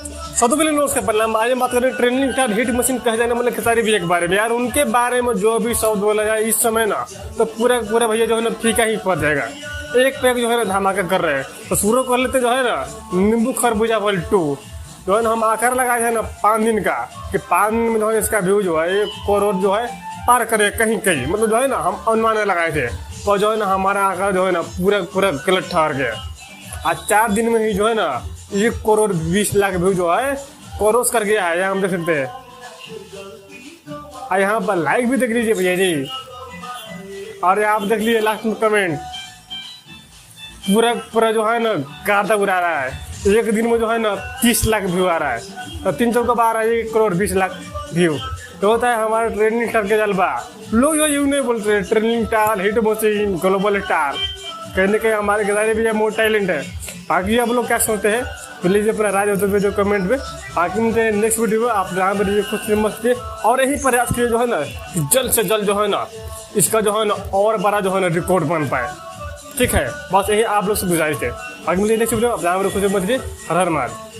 सबसे पहले नमस्कार परिणाम। आज हम बात करें ट्रेनिंग स्टार हिट मशीन कहे जाने वाले खेसारी भैया के बारे में। यार उनके बारे में जो भी शब्द बोला जाए इस समय ना, तो पूरा पूरा भैया जो है ना फीका ही पड़ जाएगा। एक पे एक जो है ना धमाका कर रहे हैं। तो शुरू कर लेते जो है ना नींबू खरबूजा वाली 2 जो है ना हम आकर लगाए हैं ना 5 दिन का, कि 5 दिन में जो है इसका व्यू जो है 1 करोड़ जो है पार करे कहीं कहीं, मतलब जो है ना हम अनुमान लगाए थे। तो जो है ना हमारा आंकड़ा जो है ना पूरा पूरा गलत ठहर गया। आज 4 दिन में ही जो है ना 1 करोड़ 20 लाख व्यू जो है क्रॉस कर गया है। यहाँ हम देख सकते हैं। और यहाँ पर लाइक भी देख लीजिए भैया जी, और आप देख लीजिए लास्ट में कमेंट। पूरा पूरा जो है ना गाता उड़ा रहा है। एक दिन में जो है ना 30 लाख व्यू आ रहा है। तो 3 चौका 12 1 करोड़ 20 लाख व्यू तो होता है हमारा ट्रेनिंग स्टार के जलवा। लोग जो यूँ नहीं बोलते training star hit machine global star, कहने के हमारे खेसारी भैया मोर टैलेंट है। बाकी आप लोग क्या सोचते हैं प्लीज अपना राज होते हुए जो कमेंट में। बाकी मुझे नेक्स्ट वीडियो में आप जहाँ पर खुद से मस्त किए और यही प्रयास किए जो है ना जल्द से जल्द जो है ना इसका जो है ना और बड़ा जो है ना रिकॉर्ड बन पाए। ठीक है, बस यही आप लोग से गुजारिश है। बाकी मुझे नेक्स्ट वीडियो आप जहाँ पर खुद से मस्त किए। हर हर महादेव।